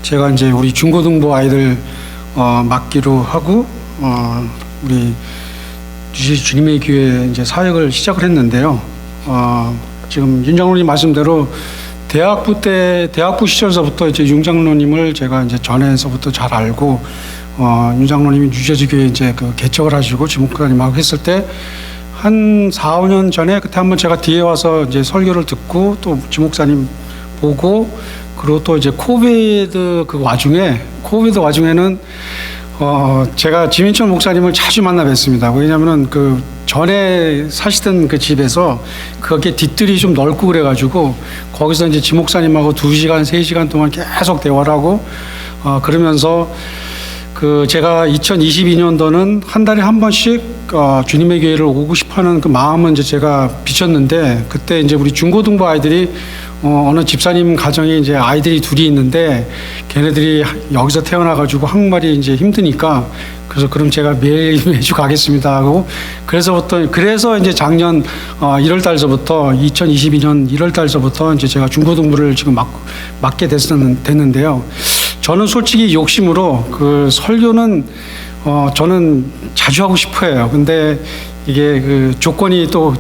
제가 이제 우리 중고등부 아이들 맡기로 하고 우리 주님의 교회 이제 사역을 시작을 했는데요. 지금 윤 장로님 말씀대로 대학부 시절서부터 이제 윤 장로님을 제가 이제 전에서부터 잘 알고 윤 장로님이 뉴저지교회 이제 그 개척을 하시고 지목사님하고 했을 때 한 4, 5년 전에 그때 한번 제가 뒤에 와서 이제 설교를 듣고 또 지목사님 보고 그리고 또 이제 코비드 와중에는 제가 지민철 목사님을 자주 만나 뵀습니다. 왜냐면은 그 전에 사시던 그 집에서 그게 뒷뜰이 좀 넓고 그래가지고 거기서 이제 지 목사님하고 2시간, 3시간 동안 계속 대화를 하고 그러면서 그 제가 2022년도는 한 달에 한 번씩 주님의 교회를 오고 싶어하는 그 마음은 이제 제가 비쳤는데 그때 이제 우리 중고등부 아이들이 어느 집사님 가정에 이제 아이들이 둘이 있는데 걔네들이 여기서 태어나가지고 한국말이 이제 힘드니까 그래서 그럼 제가 매주 가겠습니다 하고 그래서 이제 작년 1월 달서부터 2022년 1월 달서부터 이제 제가 중고등부를 지금 맡게 됐는데요. 저는 솔직히 욕심으로 그 설교는 저는 자주 하고 싶어요. 근데 이게 그 조건이 또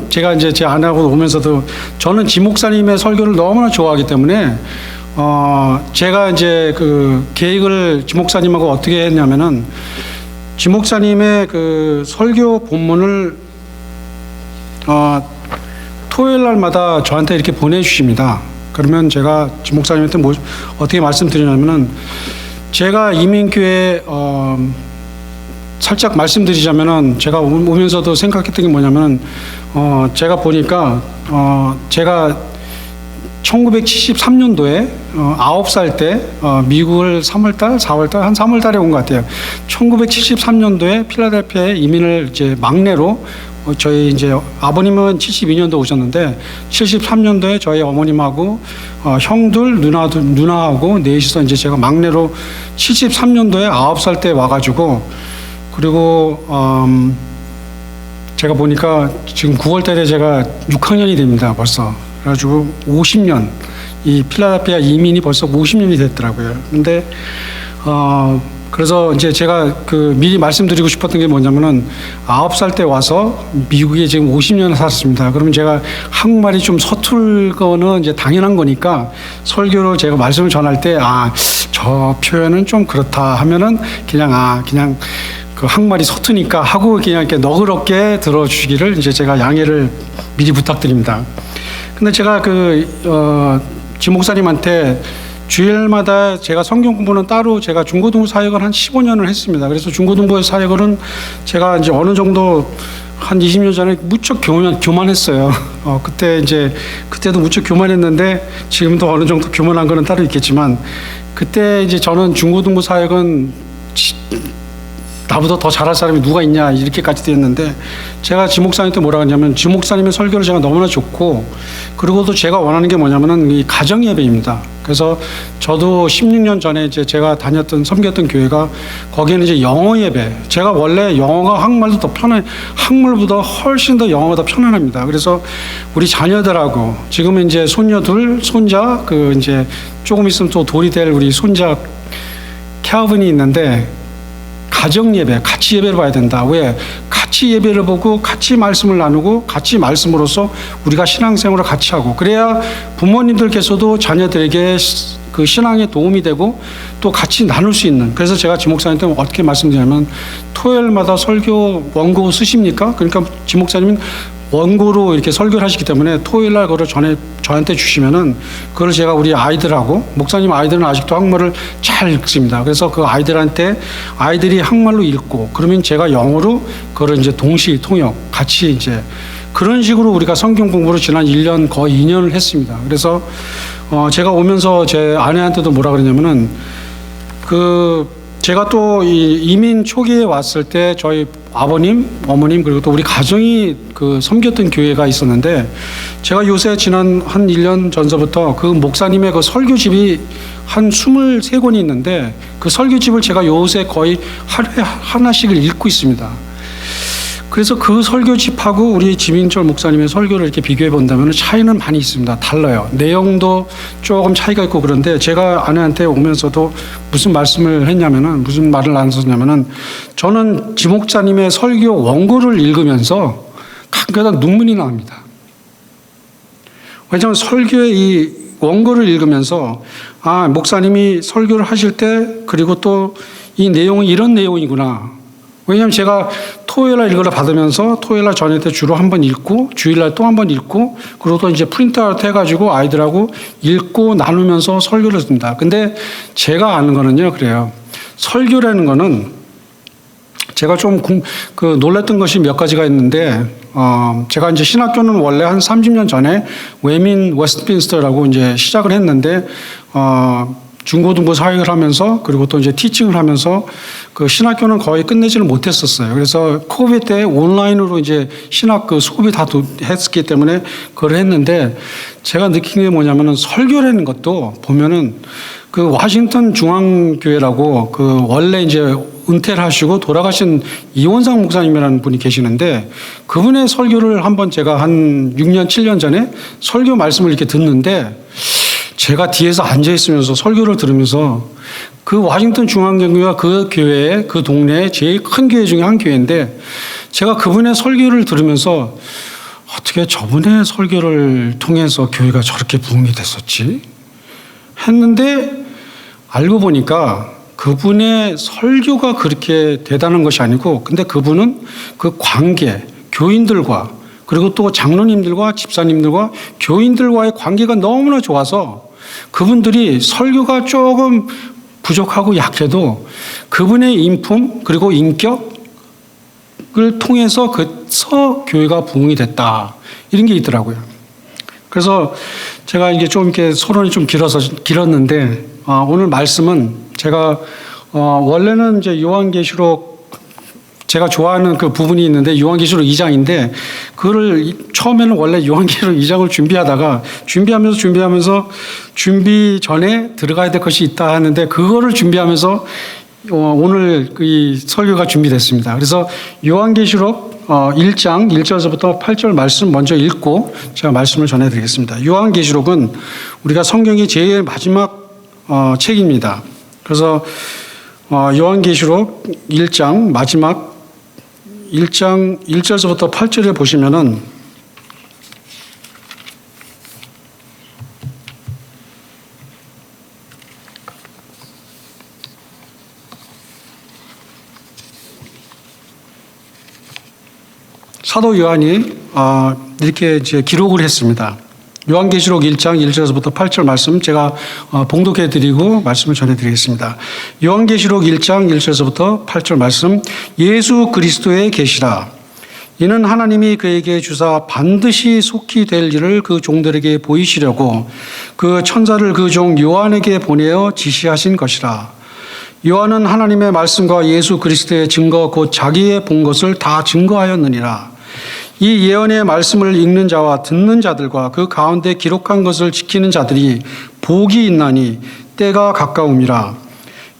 제가 이제 제 아내하고 오면서도 저는 지 목사님의 설교를 너무나 좋아하기 때문에 제가 이제 그 계획을 지 목사님하고 어떻게 했냐면은 지 목사님의 그 설교 본문을 토요일 날마다 저한테 이렇게 보내주십니다. 그러면 제가 지 목사님한테 어떻게 말씀드리냐면은 제가 이민교회 살짝 말씀드리자면은 제가 오면서도 생각했던 게 뭐냐면은 제가 보니까 제가 1973년도에 9살 때 미국을 3월달, 4월달 한 3월달에 온 것 같아요. 1973년도에 필라델피아에 이민을 이제 막내로 저희 이제 아버님은 72년도 오셨는데 73년도에 저희 어머님하고 형들 누나하고 넷이서 이제 제가 막내로 73년도에 9살 때 와가지고 그리고 제가 보니까 지금 9월 달에 제가 6학년이 됩니다. 벌써. 그래가지고 50년 이 필라델피아 이민이 벌써 50년이 됐더라고요. 근데 그래서 이제 제가 그 미리 말씀드리고 싶었던 게 뭐냐면은 9살 때 와서 미국에 지금 50년 살았습니다. 그러면 제가 한국말이 좀 서툴 거는 이제 당연한 거니까 설교로 제가 말씀을 전할 때 저 표현은 좀 그렇다 하면은 그냥 그 한국말이 서투니까 하고 그냥 이렇게 너그럽게 들어주시기를 이제 제가 양해를 미리 부탁드립니다. 근데 제가 지 목사님한테 주일마다 제가 성경 공부는 따로 제가 중고등부 사역을 한 15년을 했습니다. 그래서 중고등부 사역은 제가 이제 어느 정도 한 20년 전에 무척 교만했어요. 그때도 무척 교만했는데 지금도 어느 정도 교만한 거는 따로 있겠지만 그때 이제 저는 중고등부 사역은 나보다 더 잘할 사람이 누가 있냐 이렇게까지 됐는데 제가 지 목사님한테 뭐라고 했냐면 지 목사님의 설교를 제가 너무나 좋고 그리고도 제가 원하는 게 뭐냐면은 이 가정 예배입니다. 그래서 저도 16년 전에 이제 제가 섬겼던 교회가 거기에는 이제 영어 예배. 제가 원래 영어가 한국말도 더 한국말보다 훨씬 더 영어가 더 편안합니다. 그래서 우리 자녀들하고 지금은 이제 손녀 둘, 손자 이제 조금 있으면 또 돌이 될 우리 손자 캐빈이 있는데 가정 예배, 같이 예배를 봐야 된다. 왜? 같이 예배를 보고 같이 말씀을 나누고 같이 말씀으로써 우리가 신앙생활을 같이 하고 그래야 부모님들께서도 자녀들에게 그 신앙에 도움이 되고 또 같이 나눌 수 있는. 그래서 제가 지 목사님한테 어떻게 말씀드리냐면 토요일마다 설교 원고 쓰십니까? 그러니까 지 목사님은 원고로 이렇게 설교를 하시기 때문에 토요일 날 그걸 저한테 주시면은 그걸 제가 우리 아이들하고 목사님 아이들은 아직도 한국말을 잘 읽습니다. 그래서 그 아이들이 한국말로 읽고 그러면 제가 영어로 그걸 이제 동시 통역 같이 이제 그런 식으로 우리가 성경 공부를 지난 1년 거의 2년을 했습니다. 그래서 제가 오면서 제 아내한테도 뭐라 그러냐면은 제가 또 이민 초기에 왔을 때 저희 아버님, 어머님 그리고 또 우리 가정이 섬겼던 교회가 있었는데 제가 요새 지난 한 1년 전서부터 그 목사님의 그 설교집이 한 23권이 있는데 그 설교집을 제가 요새 거의 하루에 하나씩을 읽고 있습니다. 그래서 그 설교집하고 우리 지민철 목사님의 설교를 이렇게 비교해 본다면 차이는 많이 있습니다. 달라요. 내용도 조금 차이가 있고 그런데 제가 아내한테 오면서도 무슨 말씀을 했냐면은, 무슨 말을 나눴냐면은, 저는 지 목사님의 설교 원고를 읽으면서 가끔가다 눈물이 납니다. 왜냐하면 설교의 이 원고를 읽으면서, 아, 목사님이 설교를 하실 때, 그리고 또 이 내용은 이런 내용이구나. 왜냐하면 제가 토요일날 이걸 받으면서 토요일날 저녁 때 주로 한 번 읽고 주일날 또 한 번 읽고 그리고 또 이제 프린트아웃 해가지고 아이들하고 읽고 나누면서 설교를 씁니다. 근데 제가 아는 거는요, 그래요. 설교라는 거는 제가 좀 놀랬던 것이 몇 가지가 있는데, 제가 이제 신학교는 원래 한 30년 전에 웨민 웨스트민스터라고 이제 시작을 했는데, 중고등부 사역을 하면서 그리고 또 이제 티칭을 하면서 그 신학교는 거의 끝내지를 못했었어요. 그래서 코비드 때 온라인으로 이제 신학 그 수업이 다 했기 때문에 그걸 했는데, 제가 느낀 게 뭐냐면은 설교라는 것도 보면은 그 워싱턴 중앙교회라고 그 원래 이제 은퇴를 하시고 돌아가신 이원상 목사님이라는 분이 계시는데, 그분의 설교를 한번 제가 한 6년, 7년 전에 설교 말씀을 이렇게 듣는데, 제가 뒤에서 앉아 있으면서 설교를 들으면서 그 워싱턴 중앙교회가 그 교회의 그 동네의 제일 큰 교회 중에 한 교회인데, 제가 그분의 설교를 들으면서 어떻게 저분의 설교를 통해서 교회가 저렇게 부흥이 됐었지? 했는데 알고 보니까 그분의 설교가 그렇게 대단한 것이 아니고, 근데 그분은 그 관계, 교인들과 그리고 또 장로님들과 집사님들과 교인들과의 관계가 너무나 좋아서 그분들이 설교가 조금 부족하고 약해도 그분의 인품 그리고 인격을 통해서 교회가 부흥이 됐다, 이런 게 있더라고요. 그래서 제가 이게 좀 이렇게 서론이 좀 길었는데, 오늘 말씀은 제가 원래는 이제 요한계시록, 제가 좋아하는 그 부분이 있는데 요한계시록 2장인데, 그거를 처음에는 원래 요한계시록 2장을 준비하면서 준비 전에 들어가야 될 것이 있다 하는데, 그거를 준비하면서 오늘 이 설교가 준비됐습니다. 그래서 요한계시록 1장 1절에서부터 8절 말씀 먼저 읽고 제가 말씀을 전해드리겠습니다. 요한계시록은 우리가 성경의 제일 마지막 책입니다. 그래서 요한계시록 1장 마지막 1장 1절에서부터 8절에 보시면은 사도 요한이 이렇게 이제 기록을 했습니다. 요한계시록 1장 1절에서부터 8절 말씀 제가 봉독해 드리고 말씀을 전해 드리겠습니다. 요한계시록 1장 1절에서부터 8절 말씀. 예수 그리스도의 계시라. 이는 하나님이 그에게 주사 반드시 속히 될 일을 그 종들에게 보이시려고 그 천사를 그 종 요한에게 보내어 지시하신 것이라. 요한은 하나님의 말씀과 예수 그리스도의 증거 곧 자기의 본 것을 다 증거하였느니라. 이 예언의 말씀을 읽는 자와 듣는 자들과 그 가운데 기록한 것을 지키는 자들이 복이 있나니 때가 가까움이라.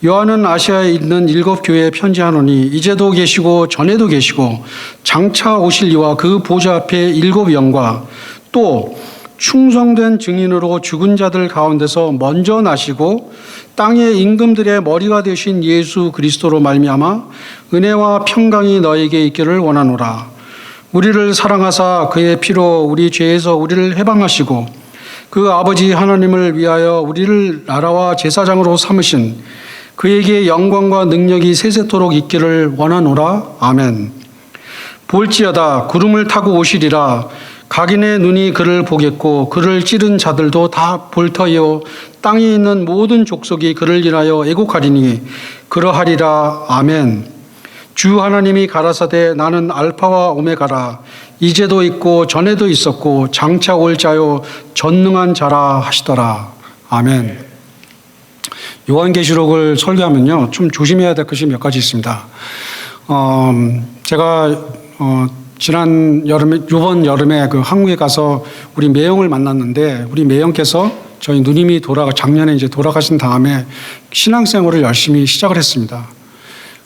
요한은 아시아에 있는 7 교회에 편지하노니 이제도 계시고 전에도 계시고 장차 오실 이와 그 보좌 앞에 7 영과 또 충성된 증인으로 죽은 자들 가운데서 먼저 나시고 땅의 임금들의 머리가 되신 예수 그리스도로 말미암아 은혜와 평강이 너에게 있기를 원하노라. 우리를 사랑하사 그의 피로 우리 죄에서 우리를 해방하시고 그 아버지 하나님을 위하여 우리를 나라와 제사장으로 삼으신 그에게 영광과 능력이 세세토록 있기를 원하노라. 아멘. 볼지어다 구름을 타고 오시리라. 각인의 눈이 그를 보겠고 그를 찌른 자들도 다 볼 터이요 땅에 있는 모든 족속이 그를 인하여 애곡하리니 그러하리라. 아멘. 주 하나님이 가라사대 나는 알파와 오메가라. 이제도 있고 전에도 있었고 장차 올 자요 전능한 자라 하시더라. 아멘. 요한계시록을 설교하면요 좀 조심해야 될 것이 몇 가지 있습니다. 제가 지난 여름에, 이번 여름에 그 한국에 가서 우리 매형을 만났는데, 우리 매형께서 저희 누님이 작년에 이제 돌아가신 다음에 신앙생활을 열심히 시작을 했습니다.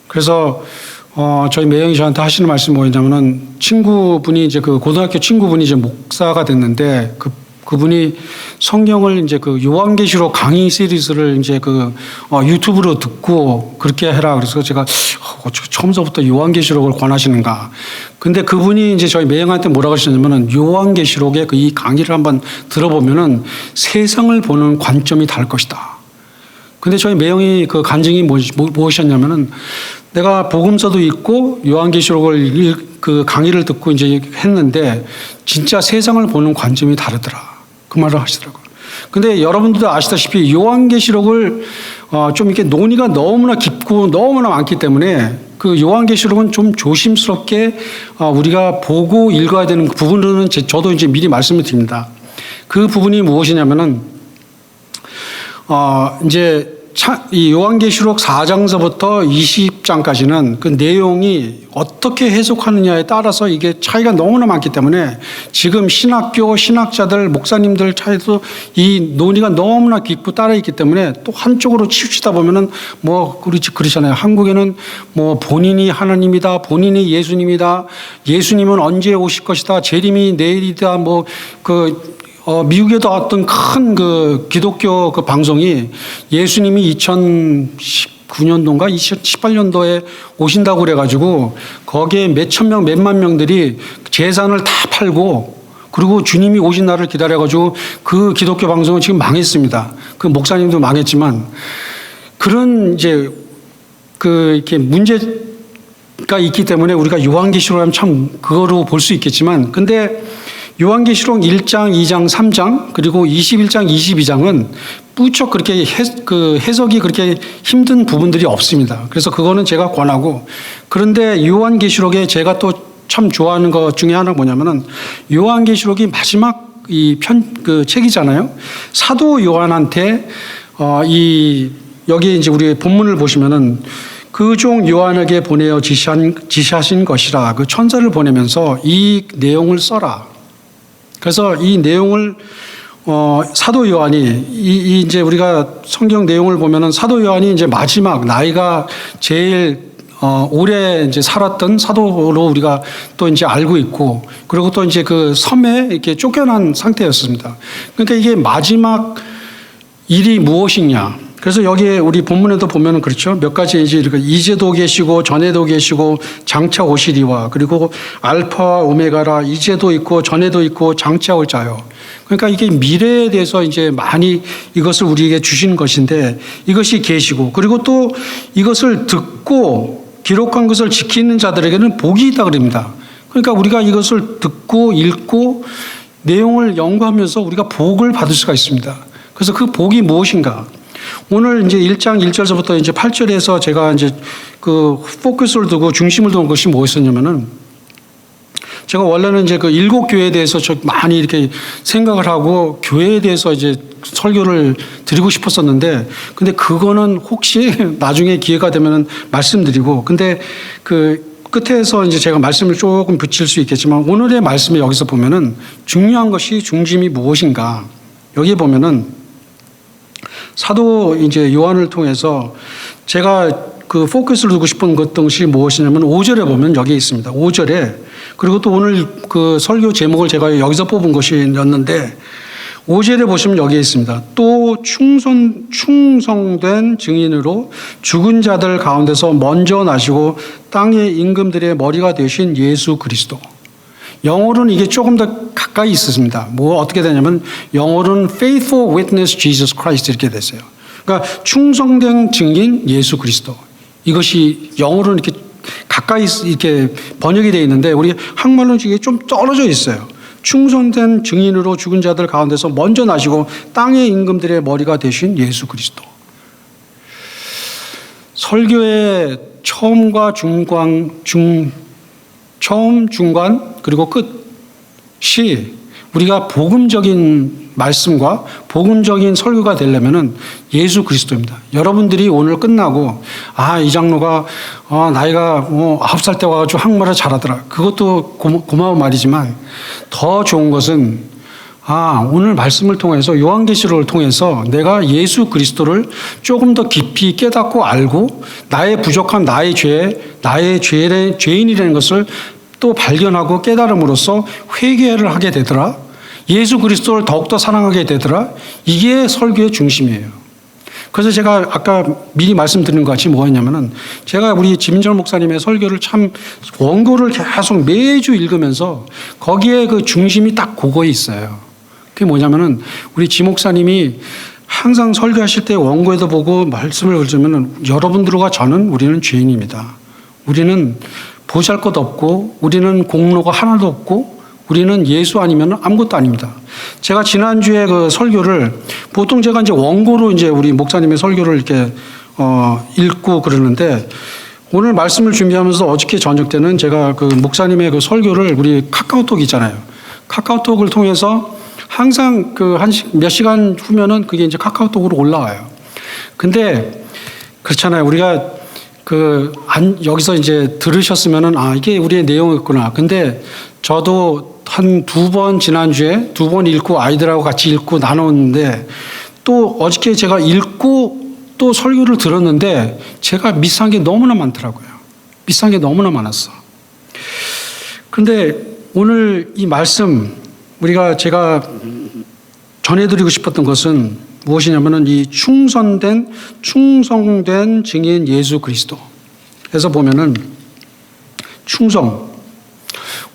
그래서 저희 매형이 저한테 하시는 말씀이 뭐였냐면은 친구분이 이제 그 고등학교 친구분이 이제 목사가 됐는데 그분이 성경을 이제 그 요한계시록 강의 시리즈를 이제 유튜브로 듣고 그렇게 해라. 그래서 제가 처음서부터 요한계시록을 권하시는가. 근데 그분이 이제 저희 매형한테 뭐라고 하셨냐면은 요한계시록의 이 강의를 한번 들어보면은 세상을 보는 관점이 다를 것이다. 근데 저희 매형이 그 간증이 무엇이었냐면은 내가 복음서도 읽고 요한계시록을 그 강의를 듣고 이제 했는데 진짜 세상을 보는 관점이 다르더라. 그 말을 하시더라고요. 근데 여러분들도 아시다시피 요한계시록을 좀 이렇게 논의가 너무나 깊고 너무나 많기 때문에 그 요한계시록은 좀 조심스럽게 우리가 보고 읽어야 되는 부분은 저도 이제 미리 말씀을 드립니다. 그 부분이 무엇이냐면은 이제 이 요한계시록 4장서부터 20장까지는 그 내용이 어떻게 해석하느냐에 따라서 이게 차이가 너무나 많기 때문에 지금 신학교, 신학자들, 목사님들 차이도 이 논의가 너무나 깊고 따라 있기 때문에 또 한쪽으로 치우치다 보면은 그러잖아요. 한국에는 본인이 하나님이다, 본인이 예수님이다, 예수님은 언제 오실 것이다, 재림이 내일이다, 미국에도 어떤 큰 기독교 방송이 예수님이 2019년도인가 2018년도에 오신다고 그래가지고 거기에 몇천 명, 몇만 명들이 재산을 다 팔고 그리고 주님이 오신 날을 기다려가지고 그 기독교 방송은 지금 망했습니다. 그 목사님도 망했지만 그런 이제 이렇게 문제가 있기 때문에 우리가 요한계시록 하면 참 그거로 볼 수 있겠지만 근데 요한계시록 1장, 2장, 3장 그리고 21장, 22장은 무척 그렇게 해석이 그렇게 힘든 부분들이 없습니다. 그래서 그거는 제가 권하고 그런데 요한계시록에 제가 또 참 좋아하는 것 중에 하나가 뭐냐면은 요한계시록이 마지막 책이잖아요. 사도 요한한테 여기 이제 우리 본문을 보시면은 그 종 요한에게 보내어 지시하신 것이라 그 천사를 보내면서 이 내용을 써라. 그래서 이 내용을 사도 요한이 이제 우리가 성경 내용을 보면은 사도 요한이 이제 마지막 나이가 제일 오래 이제 살았던 사도로 우리가 또 이제 알고 있고 그리고 또 이제 그 섬에 이렇게 쫓겨난 상태였습니다. 그러니까 이게 마지막 일이 무엇이냐? 그래서 여기에 우리 본문에도 보면은 그렇죠. 몇 가지 이제도 계시고 전에도 계시고 장차 오시리와 그리고 알파와 오메가라 이제도 있고 전에도 있고 장차 올 자요. 그러니까 이게 미래에 대해서 이제 많이 이것을 우리에게 주신 것인데 이것이 계시고 그리고 또 이것을 듣고 기록한 것을 지키는 자들에게는 복이 있다 그럽니다. 그러니까 우리가 이것을 듣고 읽고 내용을 연구하면서 우리가 복을 받을 수가 있습니다. 그래서 그 복이 무엇인가? 오늘 이제 1장 1절서부터 이제 8절에서 제가 이제 그 포커스를 두고 중심을 두는 것이 무엇이었냐면은 제가 원래는 이제 그 일곱 교회에 대해서 많이 이렇게 생각을 하고 교회에 대해서 이제 설교를 드리고 싶었었는데 근데 그거는 혹시 나중에 기회가 되면은 말씀드리고 근데 그 끝에서 이제 제가 말씀을 조금 붙일 수 있겠지만 오늘의 말씀에 여기서 보면은 중요한 것이 중심이 무엇인가 여기에 보면은 사도 이제 요한을 통해서 제가 그 포커스를 두고 싶은 것이 무엇이냐면 5절에 보면 여기에 있습니다. 5절에 그리고 또 오늘 그 설교 제목을 제가 여기서 뽑은 것이었는데 5절에 보시면 여기에 있습니다. 또 충성된 증인으로 죽은 자들 가운데서 먼저 나시고 땅의 임금들의 머리가 되신 예수 그리스도. 영어로는 이게 조금 더 가까이 있었습니다. 어떻게 되냐면 영어로는 faithful witness Jesus Christ 이렇게 됐어요. 그러니까 충성된 증인 예수 그리스도. 이것이 영어로는 이렇게 가까이 이렇게 번역이 되어 있는데 우리 한국말로는 이게 좀 떨어져 있어요. 충성된 증인으로 죽은 자들 가운데서 먼저 나시고 땅의 임금들의 머리가 되신 예수 그리스도. 설교의 처음과 처음, 중간, 그리고 끝이 우리가 복음적인 말씀과 복음적인 설교가 되려면은 예수 그리스도입니다. 여러분들이 오늘 끝나고 이 장로가 나이가 9살 때 와가지고 한국말을 잘하더라. 그것도 고마운 말이지만 더 좋은 것은 오늘 말씀을 통해서 요한계시록을 통해서 내가 예수 그리스도를 조금 더 깊이 깨닫고 알고 나의 부족함, 나의 죄인이라는 것을 또 발견하고 깨달음으로써 회개를 하게 되더라. 예수 그리스도를 더욱더 사랑하게 되더라. 이게 설교의 중심이에요. 그래서 제가 아까 미리 말씀드린 것 같이 뭐였냐면은 제가 우리 김인철 목사님의 설교를 참 원고를 계속 매주 읽으면서 거기에 그 중심이 딱 그거에 있어요. 그게 뭐냐면은 우리 지 목사님이 항상 설교하실 때 원고에도 보고 말씀을 걸으면은 여러분들과 저는 우리는 죄인입니다. 우리는 보잘것 없고 우리는 공로가 하나도 없고 우리는 예수 아니면 아무것도 아닙니다. 제가 지난주에 그 설교를 보통 제가 이제 원고로 이제 우리 목사님의 설교를 이렇게 읽고 그러는데 오늘 말씀을 준비하면서 어저께 저녁 때는 제가 그 목사님의 그 설교를 우리 카카오톡 있잖아요. 카카오톡을 통해서 항상 그 몇 시간 후면은 그게 이제 카카오톡으로 올라와요. 근데 그렇잖아요. 우리가 여기서 이제 들으셨으면은 이게 우리의 내용이었구나. 근데 저도 한 2번 지난주에 2번 읽고 아이들하고 같이 읽고 나눴는데 또 어저께 제가 읽고 또 설교를 들었는데 제가 미스한 게 너무나 많더라고요. 미스한 게 너무나 많았어. 그런데 오늘 이 말씀 제가 전해드리고 싶었던 것은 무엇이냐면은 이 충성된 증인 예수 그리스도. 그래서 보면은 충성.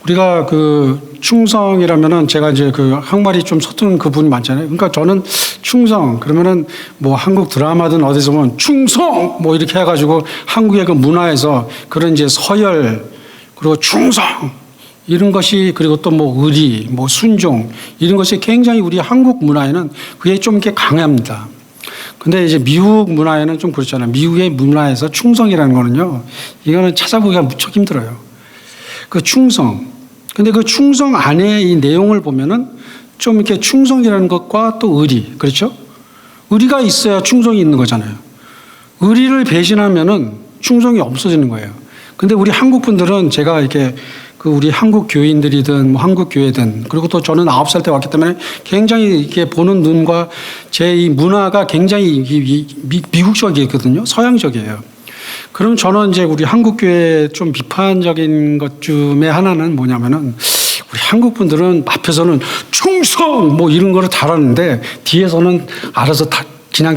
우리가 그 충성이라면은 제가 이제 그 한국말이 좀 서투른 그분이 많잖아요. 그러니까 저는 충성 그러면은 뭐 한국 드라마든 어디서 보면 충성 뭐 이렇게 해가지고 한국의 그 문화에서 그런 이제 서열 그리고 충성 이런 것이 그리고 또 뭐 의리, 뭐 순종 이런 것이 굉장히 우리 한국 문화에는 그게 좀 이렇게 강합니다. 근데 이제 미국 문화에는 좀 그렇잖아요. 미국의 문화에서 충성이라는 거는요, 이거는 찾아보기가 무척 힘들어요. 그 충성. 근데 그 충성 안에 이 내용을 보면은 좀 이렇게 충성이라는 것과 또 의리, 그렇죠? 의리가 있어야 충성이 있는 거잖아요. 의리를 배신하면은 충성이 없어지는 거예요. 근데 우리 한국 분들은 제가 이렇게 우리 한국 교인들이든 뭐 한국 교회든 그리고 또 저는 9살 때 왔기 때문에 굉장히 이렇게 보는 눈과 제 이 문화가 굉장히 미국적이거든요. 서양적이에요. 그럼 저는 이제 우리 한국 교회 좀 비판적인 것 중에 하나는 뭐냐면은 우리 한국 분들은 앞에서는 충성 뭐 이런 거를 잘하는데 뒤에서는 알아서 그냥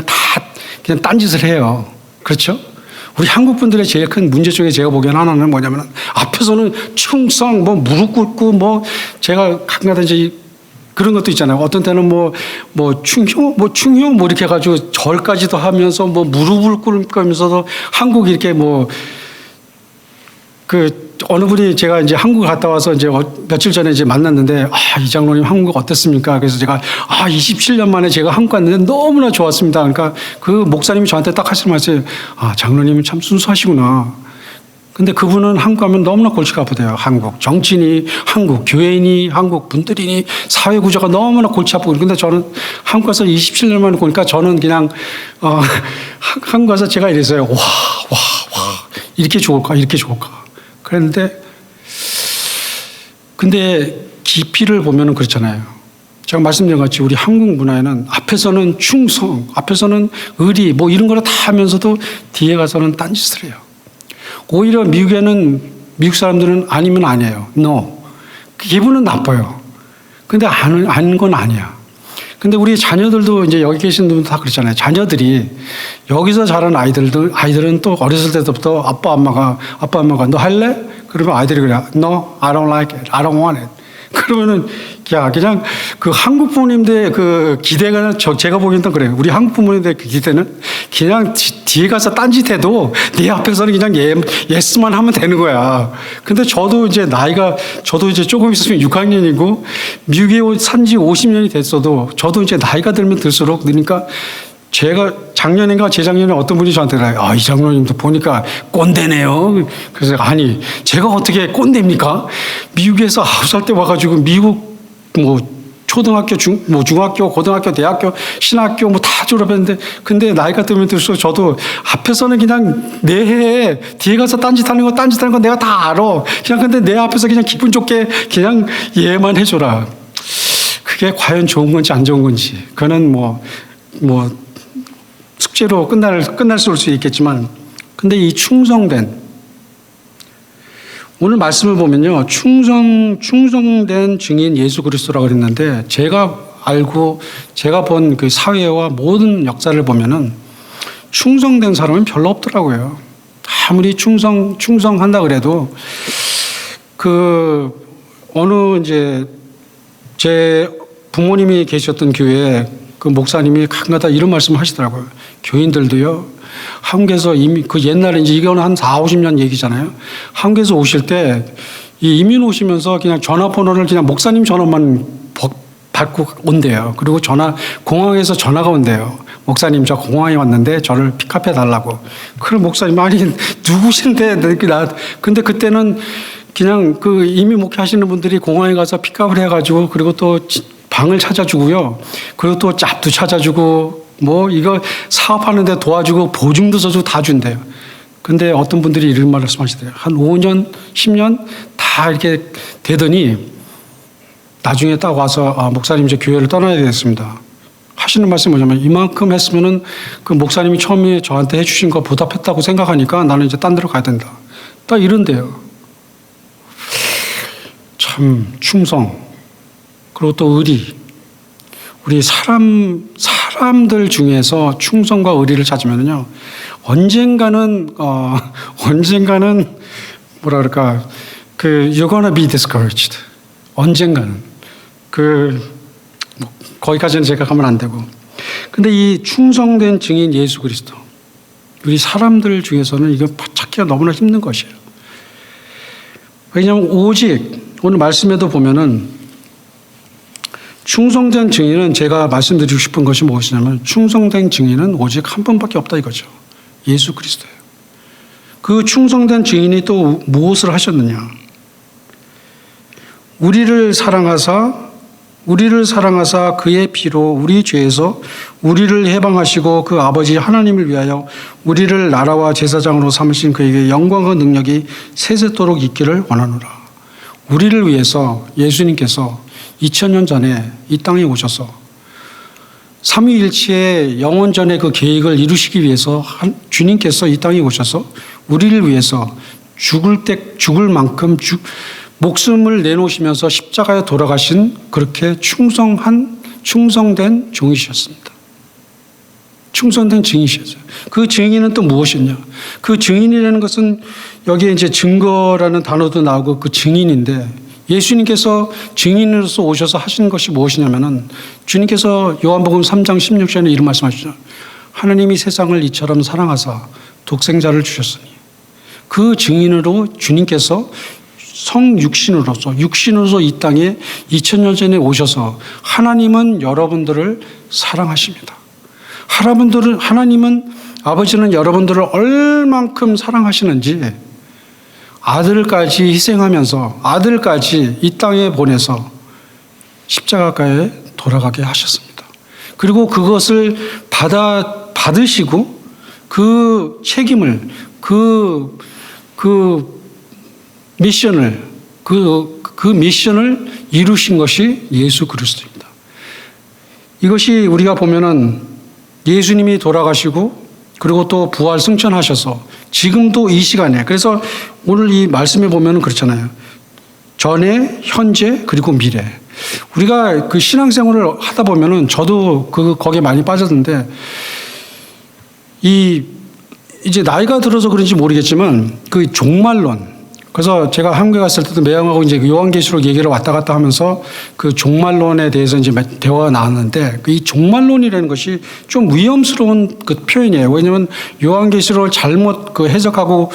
딴짓을 해요. 그렇죠? 우리 한국 분들의 제일 큰 문제 중에 제가 보기엔 하나는 뭐냐면 앞에서는 충성, 뭐 무릎 꿇고 뭐 제가 가끔가다 이제 그런 것도 있잖아요. 어떤 때는 뭐 충효 뭐 이렇게 해가지고 절까지도 하면서 뭐 무릎을 꿇으면서도 한국 이렇게 어느 분이 제가 이제 한국 갔다 와서 이제 며칠 전에 이제 만났는데 이 장로님 한국 어땠습니까? 그래서 제가 27년 만에 제가 한국 갔는데 너무나 좋았습니다. 그러니까 그 목사님이 저한테 딱 하시는 말씀이 장로님은 참 순수하시구나. 근데 그분은 한국 가면 너무나 골치가 아프대요. 한국 정치인이, 한국 교회인이, 한국 분들이니 사회 구조가 너무나 골치 아프고. 근데 저는 한국 가서 27년 만에 보니까 저는 그냥 한국 가서 제가 이랬어요. 와 이렇게 좋을까? 그랬는데 근데 깊이를 보면은 그렇잖아요. 제가 말씀드린 것 같이 우리 한국 문화에는 앞에서는 충성, 앞에서는 의리 뭐 이런 거를 다 하면서도 뒤에 가서는 딴짓을 해요. 오히려 미국 사람들은 아니면 아니에요. No. 기분은 나빠요. 근데 아닌 건 아니야. 근데 우리 자녀들도 이제 여기 계신 분들 다 그렇잖아요. 자녀들이 여기서 자란 아이들은 또 어렸을 때부터 아빠 엄마가 너 할래? 그러면 아이들이 그래. No, I don't like it. I don't want it. 그러면은 그냥 그 한국 부모님들의 그 기대가 제가 보기에는 그래요. 우리 한국 부모님들의 그 기대는 그냥 뒤에 가서 딴짓해도 내 앞에서는 그냥 예스만 하면 되는 거야. 근데 저도 이제 조금 있으면 6학년이고 미국에 산 지 50년이 됐어도 저도 이제 나이가 들면 들수록 그러니까 제가 작년인가 재작년에 어떤 분이 저한테 그래요. 이 장로님도 보니까 꼰대네요. 그래서 아니 제가 어떻게 꼰대입니까? 미국에서 9살 때 와가지고 미국 초등학교, 중학교, 고등학교, 대학교, 신학교 다 졸업했는데 근데 나이가 들면 들수록 저도 앞에서는 그냥 내 뒤에 가서 딴짓하는 거 내가 다 알아. 그냥 근데 내 앞에서 그냥 기분 좋게 그냥 예만 해줘라. 그게 과연 좋은 건지 안 좋은 건지 그거는 뭐 숙제로 끝날 수 있겠지만, 근데 이 충성된, 오늘 말씀을 보면요, 충성된 증인 예수 그리스도라고 그랬는데, 제가 본 그 사회와 모든 역사를 보면은 충성된 사람은 별로 없더라고요. 아무리 충성한다 그래도 어느 이제 제 부모님이 계셨던 교회에 그 목사님이 가끔가다 이런 말씀을 하시더라고요. 교인들도요, 한국에서 이미 옛날에 이제 이거는 한 40-50년 얘기잖아요. 한국에서 오실 때 이 이민 오시면서 그냥 전화번호를 그냥 목사님 전화만 받고 온대요. 그리고 공항에서 전화가 온대요. 목사님, 저 공항에 왔는데 저를 픽업해 달라고. 그럼 목사님, 아니 누구신데? 근데 그때는 그냥 이미 목회하시는 분들이 공항에 가서 픽업을 해가지고, 그리고 또 방을 찾아주고요. 그리고 또 짭도 찾아주고, 이거 사업하는데 도와주고, 보증도 써주고 다 준대요. 근데 어떤 분들이 이런 말씀하시더라고요. 한 5년, 10년 다 이렇게 되더니 나중에 딱 와서, 목사님 이제 교회를 떠나야 되겠습니다. 하시는 말씀이 뭐냐면, 이만큼 했으면은 그 목사님이 처음에 저한테 해주신 거 보답했다고 생각하니까 나는 이제 딴 데로 가야 된다. 딱 이런데요. 참 충성, 그리고 또 의리. 우리 사람들 중에서 충성과 의리를 찾으면요, 언젠가는 you're gonna be discouraged. 언젠가는 거기까지는 제가 가면 안 되고. 근데 이 충성된 증인 예수 그리스도, 우리 사람들 중에서는 이거 찾기가 너무나 힘든 것이에요. 왜냐하면 오직 오늘 말씀에도 보면은 충성된 증인은, 제가 말씀드리고 싶은 것이 무엇이냐면, 충성된 증인은 오직 한 분밖에 없다 이거죠. 예수 그리스도예요. 그 충성된 증인이 또 무엇을 하셨느냐? 우리를 사랑하사 그의 피로 우리 죄에서 우리를 해방하시고, 그 아버지 하나님을 위하여 우리를 나라와 제사장으로 삼으신 그에게 영광과 능력이 세세토록 있기를 원하노라. 우리를 위해서 예수님께서 2000년 전에 이 땅에 오셔서 삼위일체의 영원전의 그 계획을 이루시기 위해서 주님께서 이 땅에 오셔서 우리를 위해서 죽을 만큼 목숨을 내놓으시면서 십자가에 돌아가신, 그렇게 충성된 종이셨습니다. 충성된 증인이셨어요. 그 증인은 또 무엇이냐? 그 증인이라는 것은 여기에 이제 증거라는 단어도 나오고 그 증인인데, 예수님께서 증인으로서 오셔서 하신 것이 무엇이냐면은, 주님께서 요한복음 3장 16절에 이런 말씀하시죠. 하나님이 세상을 이처럼 사랑하사 독생자를 주셨으니. 그 증인으로 주님께서 육신으로서 이 땅에 2000년 전에 오셔서, 하나님은 여러분들을 사랑하십니다. 하나님은, 아버지는 여러분들을 얼만큼 사랑하시는지 아들까지 희생하면서, 아들까지 이 땅에 보내서 십자가에 돌아가게 하셨습니다. 그리고 그것을 받으시고 그 책임을, 그 미션을 이루신 것이 예수 그리스도입니다. 이것이 우리가 보면은 예수님이 돌아가시고, 그리고 또 부활 승천하셔서 지금도 이 시간에, 그래서 오늘 이 말씀에 보면은 그렇잖아요. 전에, 현재, 그리고 미래. 우리가 그 신앙생활을 하다 보면은, 저도 거기에 많이 빠졌는데, 이제 나이가 들어서 그런지 모르겠지만 그 종말론, 그래서 제가 한국에 갔을 때도 매형하고 이제 요한계시록 얘기를 왔다 갔다 하면서 그 종말론에 대해서 이제 대화가 나왔는데, 이 종말론이라는 것이 좀 위험스러운 그 표현이에요. 왜냐하면 요한계시록을 잘못 해석하고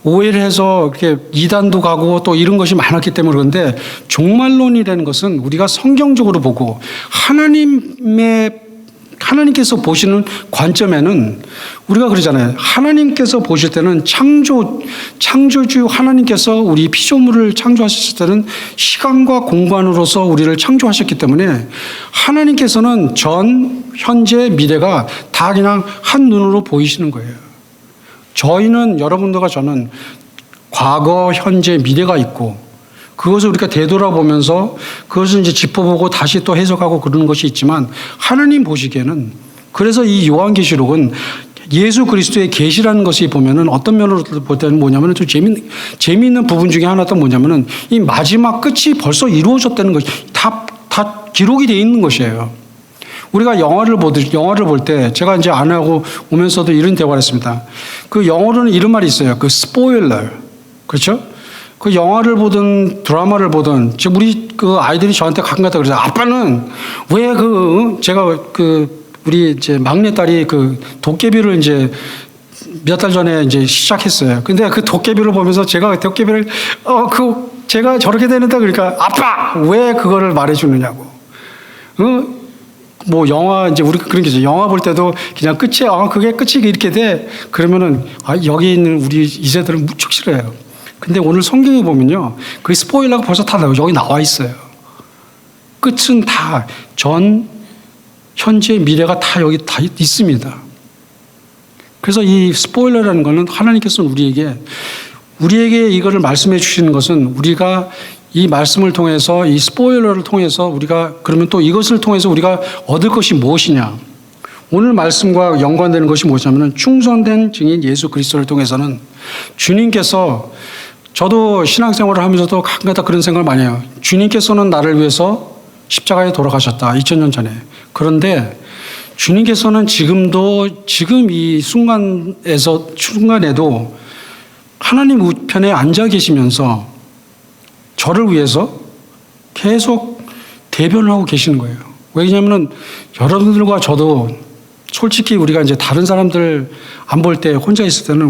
오해를 해서 이렇게 이단도 가고 또 이런 것이 많았기 때문에. 그런데 종말론이라는 것은 우리가 성경적으로 보고 하나님께서 보시는 관점에는, 우리가 그러잖아요. 하나님께서 보실 때는 창조주 하나님께서 우리 피조물을 창조하셨을 때는 시간과 공간으로서 우리를 창조하셨기 때문에, 하나님께서는 전, 현재, 미래가 다 그냥 한 눈으로 보이시는 거예요. 여러분들과 저는 과거, 현재, 미래가 있고, 그것을 우리가 되돌아보면서 그것을 이제 짚어보고 다시 또 해석하고 그러는 것이 있지만 하나님 보시기에는 그래서 이 요한계시록은 예수 그리스도의 계시라는 것이 보면은 어떤 면으로 볼 때는 뭐냐면은 좀 재미있는 부분 중에 하나가 뭐냐면은 이 마지막 끝이 벌써 이루어졌다는 것이 다 기록이 되어 있는 것이에요. 우리가 영화를 볼 때 제가 이제 아내하고 오면서도 이런 대화를 했습니다. 그 영어로는 이런 말이 있어요. 그 스포일러. 그렇죠? 그 영화를 보든 드라마를 보든 지금 우리 그 아이들이 저한테 가끔가다 그래서 아빠는 왜 제가 우리 이제 막내딸이 그 도깨비를 이제 몇 달 전에 이제 시작했어요. 근데 그 도깨비를 보면서 제가 도깨비를 제가 저렇게 되는데 그러니까 아빠 왜 그거를 말해주느냐고. 뭐 영화 이제 우리 그런 게 있죠. 영화 볼 때도 그냥 끝이 그게 끝이 이렇게 돼 그러면은 여기 있는 우리 2세들은 무척 싫어해요. 근데 오늘 성경에 보면요, 그 스포일러가 벌써 다 여기 나와 있어요. 끝은 다 현재, 미래가 다 여기 다 있습니다. 그래서 이 스포일러라는 것은 하나님께서는 우리에게 이거를 말씀해 주시는 것은 우리가 이 말씀을 통해서 이 스포일러를 통해서 우리가 그러면 또 이것을 통해서 우리가 얻을 것이 무엇이냐? 오늘 말씀과 연관되는 것이 무엇이냐면 충성된 증인 예수 그리스도를 통해서는 주님께서 저도 신앙생활을 하면서도 가끔가다 그런 생각을 많이 해요. 주님께서는 나를 위해서 십자가에 돌아가셨다. 2000년 전에. 그런데 주님께서는 지금 이 순간에도 하나님 우편에 앉아 계시면서 저를 위해서 계속 대변을 하고 계시는 거예요. 왜냐하면 여러분들과 저도 솔직히 우리가 이제 다른 사람들 안 볼 때 혼자 있을 때는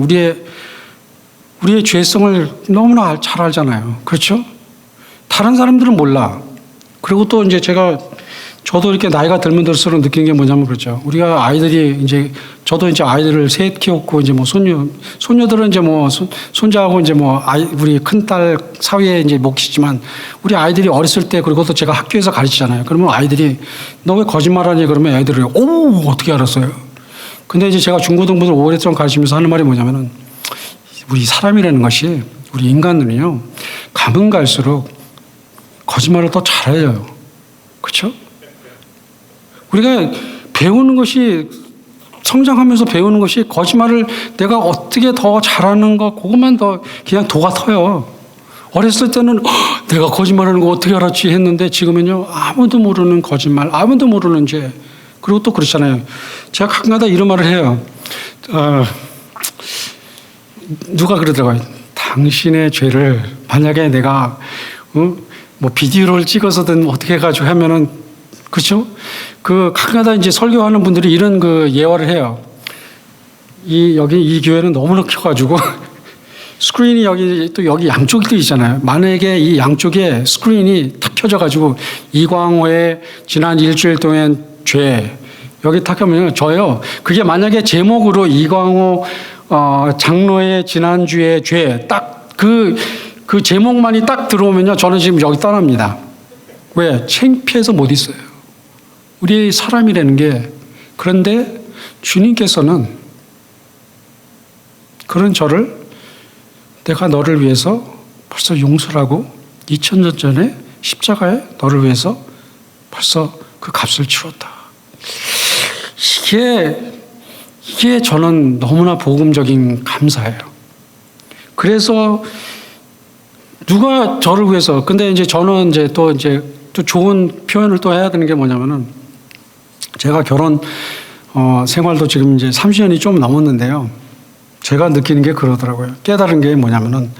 우리의 죄성을 너무나 잘 알잖아요. 그렇죠? 다른 사람들은 몰라. 그리고 또 이제 저도 이렇게 나이가 들면 들수록 느끼는 게 뭐냐면 그렇죠. 우리가 아이들이 이제 저도 이제 아이들을 셋 키웠고 이제 뭐 손녀들은 이제 뭐 손자하고 이제 뭐 우리 큰딸 사위에 이제 못 키지만 우리 아이들이 어렸을 때 그리고 또 제가 학교에서 가르치잖아요. 그러면 아이들이 너 왜 거짓말하니 그러면 애들이 어떻게 알았어요? 근데 이제 제가 중고등부들 오랫동안 가르치면서 하는 말이 뭐냐면은 우리 사람이라는 것이 우리 인간은요 가면 갈수록 거짓말을 더 잘해요. 그렇죠? 우리가 배우는 것이 성장하면서 배우는 것이 거짓말을 내가 어떻게 더 잘하는 거 그것만 더 그냥 도가 터요. 어렸을 때는 내가 거짓말하는 거 어떻게 알았지 했는데 지금은요 아무도 모르는 거짓말, 아무도 모르는 죄. 그리고 또 그렇잖아요. 제가 가끔가다 이런 말을 해요. 누가 그러더라고요. 당신의 죄를 만약에 내가 뭐 비디오를 찍어서든 어떻게 해가지고 하면은 그렇죠? 가끔가다 이제 설교하는 분들이 이런 예화를 해요. 여기 이 교회는 너무나 커가지고 스크린이 여기 양쪽도 있잖아요. 만약에 이 양쪽에 스크린이 탁 켜져가지고 이광호의 지난 일주일 동안 죄 여기 탁 켜면 저요. 그게 만약에 제목으로 이광호 장로의 지난주의 죄 딱 그 제목만이 딱 들어오면요. 저는 지금 여기 떠납니다. 왜? 창피해서 못 있어요. 우리 사람이라는 게 그런데 주님께서는 그런 저를 내가 너를 위해서 벌써 용서를 하고 2000년 전에 십자가에 너를 위해서 벌써 그 값을 치렀다. 이게 저는 너무나 복음적인 감사예요. 그래서 누가 저를 위해서 근데 이제 저는 또 좋은 표현을 또 해야 되는 게 뭐냐면은 제가 결혼 생활도 지금 이제 30년이 좀 넘었는데요. 제가 느끼는 게 그러더라고요. 깨달은 게 뭐냐면은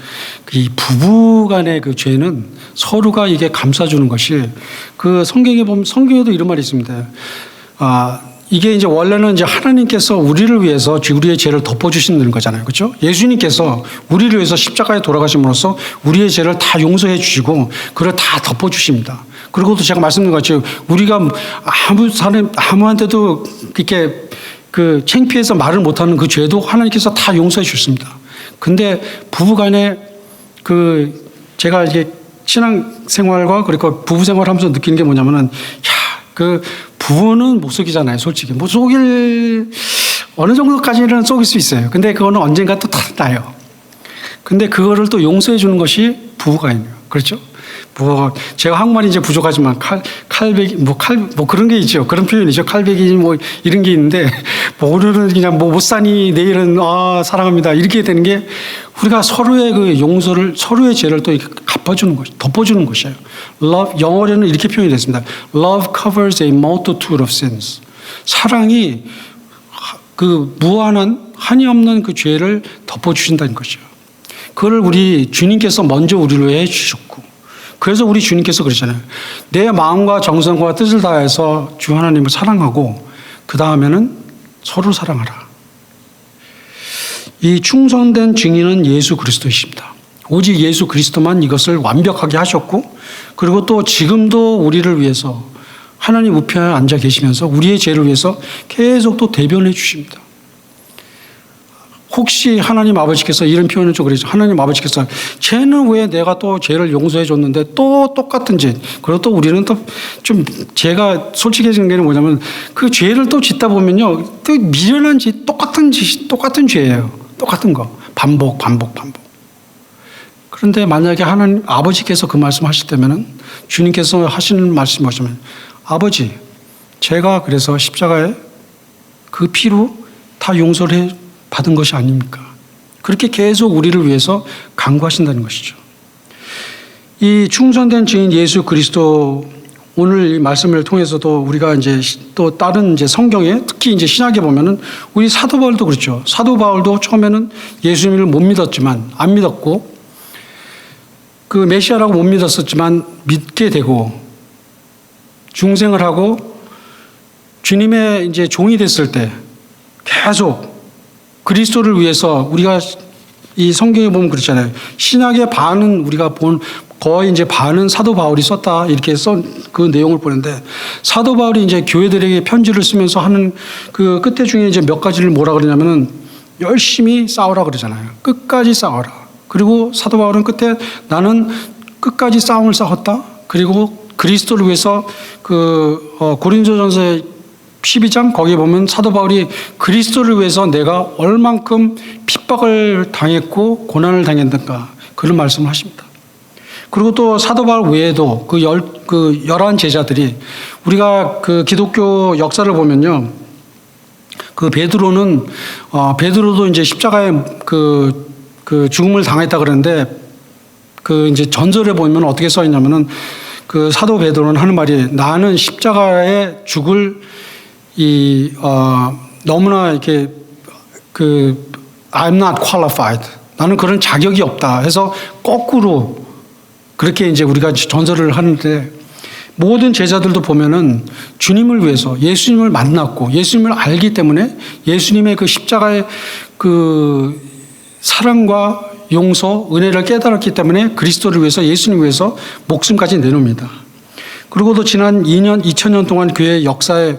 이 부부 간의 그 죄는 서로가 이게 감싸주는 것이 성경에 보면 성경에도 이런 말이 있습니다. 이게 이제 원래는 이제 하나님께서 우리를 위해서 우리의 죄를 덮어주시는 거잖아요. 그렇죠? 예수님께서 우리를 위해서 십자가에 돌아가심으로써 우리의 죄를 다 용서해 주시고 그걸 다 덮어주십니다. 그리고 또 제가 말씀드린 것 같이 우리가 아무한테도 이렇게 창피해서 말을 못하는 그 죄도 하나님께서 다 용서해 주셨습니다. 근데 부부간에 제가 이제 신앙생활과 그리고 부부생활을 하면서 느끼는 게 뭐냐면은 부부는 못 속이잖아요, 솔직히. 뭐 어느 정도까지는 속일 수 있어요. 근데 그거는 언젠가 또 나요. 근데 그거를 또 용서해 주는 것이 부부간이에요. 그렇죠? 뭐 제가 한국말이 이제 부족하지만 칼배기 뭐 그런 게 있죠. 그런 표현이죠. 칼배기 뭐 이런 게 있는데 뭐 오늘은 그냥 뭐 못 사니 내일은 사랑합니다 이렇게 되는 게 우리가 서로의 그 용서를 서로의 죄를 또 이렇게 갚아주는 것, 덮어주는 것이에요. Love 영어로는 이렇게 표현이 됐습니다. Love covers a multitude of sins. 사랑이 그 무한한 한이 없는 그 죄를 덮어주신다는 것이죠. 그걸 우리 주님께서 먼저 우리를 해 주셨고. 그래서 우리 주님께서 그러잖아요. 내 마음과 정성과 뜻을 다해서 주 하나님을 사랑하고 그 다음에는 서로 사랑하라. 이 충성된 증인은 예수 그리스도이십니다. 오직 예수 그리스도만 이것을 완벽하게 하셨고 그리고 또 지금도 우리를 위해서 하나님 우편에 앉아 계시면서 우리의 죄를 위해서 계속 또 대변해 주십니다. 혹시 하나님 아버지께서 이런 표현을 좀 그러죠. 하나님 아버지께서 쟤는 왜 내가 또 죄를 용서해 줬는데 또 똑같은 죄. 그리고 또 우리는 또 좀 제가 솔직해지는 게 뭐냐면 그 죄를 또 짓다 보면요. 또 미련한 짓, 똑같은 죄예요. 똑같은 거. 반복. 그런데 만약에 하나님 아버지께서 그 말씀 하실 때면은 주님께서 하시는 말씀이 뭐냐면 아버지, 제가 그래서 십자가에 그 피로 다 용서를 받은 것이 아닙니까? 그렇게 계속 우리를 위해서 간구하신다는 것이죠. 이 충성된 증인 예수 그리스도 오늘 이 말씀을 통해서도 우리가 이제 또 다른 이제 성경에 특히 이제 신약에 보면은 우리 사도 바울도 그렇죠. 사도 바울도 처음에는 예수님을 못 믿었지만 안 믿었고 그 메시아라고 못 믿었었지만 믿게 되고 중생을 하고 주님의 이제 종이 됐을 때 계속 그리스도를 위해서 우리가 이 성경에 보면 그렇잖아요. 신약의 반은 우리가 본 거의 이제 반은 사도 바울이 썼다 이렇게 써 그 내용을 보는데 사도 바울이 이제 교회들에게 편지를 쓰면서 하는 그 끝에 중에 이제 몇 가지를 뭐라 그러냐면은 열심히 싸우라 그러잖아요. 끝까지 싸워라. 그리고 사도 바울은 끝에 나는 끝까지 싸움을 싸웠다. 그리고 그리스도를 위해서 고린도전서 12장 거기에 보면 사도 바울이 그리스도를 위해서 내가 얼만큼 핍박을 당했고 고난을 당했는가 그런 말씀을 하십니다. 그리고 또 사도 바울 외에도 그 11 제자들이 우리가 그 기독교 역사를 보면요. 그 베드로도 이제 십자가에 그 죽음을 당했다 그러는데 그 이제 전설에 보면 어떻게 써 있냐면은 그 사도 베드로는 하는 말이 나는 십자가에 죽을 너무나 이렇게 I'm not qualified. 나는 그런 자격이 없다 해서 거꾸로 그렇게 이제 우리가 전설을 하는데 모든 제자들도 보면은 주님을 위해서 예수님을 만났고 예수님을 알기 때문에 예수님의 그 십자가의 그 사랑과 용서, 은혜를 깨달았기 때문에 그리스도를 위해서 예수님을 위해서 목숨까지 내놓습니다. 그리고도 지난 2000년 동안 교회 역사에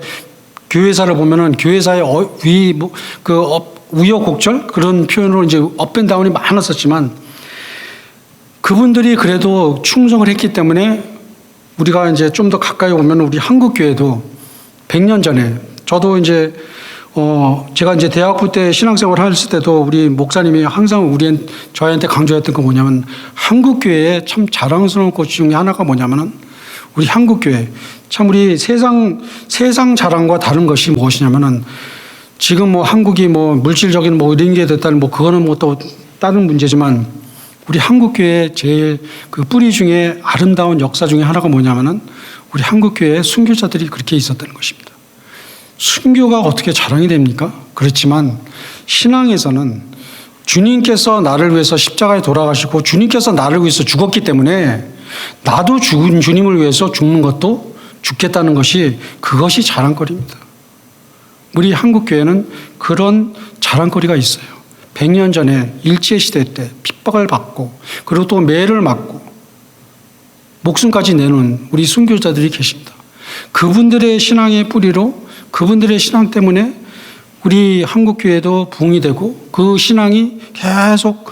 교회사를 보면은 교회사의 우여곡절 그런 표현으로 이제 업앤다운이 많았었지만 그분들이 그래도 충성을 했기 때문에 우리가 이제 좀 더 가까이 오면 우리 한국 교회도 100년 전에 저도 이제 제가 이제 대학부 때 신앙생활 했을 때도 우리 목사님이 항상 저희한테 강조했던 거 뭐냐면 한국 교회의 참 자랑스러운 것 중에 하나가 뭐냐면은 우리 한국 교회 참 우리 세상 자랑과 다른 것이 무엇이냐면은 지금 뭐 한국이 뭐 물질적인 뭐 이런 게 됐다는 뭐 그거는 뭐 또 다른 문제지만 우리 한국 교회의 제일 그 뿌리 중에 아름다운 역사 중에 하나가 뭐냐면은 우리 한국 교회에 순교자들이 그렇게 있었다는 것입니다. 순교가 어떻게 자랑이 됩니까? 그렇지만 신앙에서는 주님께서 나를 위해서 십자가에 돌아가시고 주님께서 나를 위해서 죽었기 때문에 나도 죽은 주님을 위해서 죽는 것도 죽겠다는 것이 그것이 자랑거리입니다. 우리 한국 교회는 그런 자랑거리가 있어요. 100년 전에 일제시대 때 핍박을 받고 그리고 또 매를 맞고 목숨까지 내놓은 우리 순교자들이 계십니다. 그분들의 신앙의 뿌리로 그분들의 신앙 때문에 우리 한국교회도 부흥이 되고 그 신앙이 계속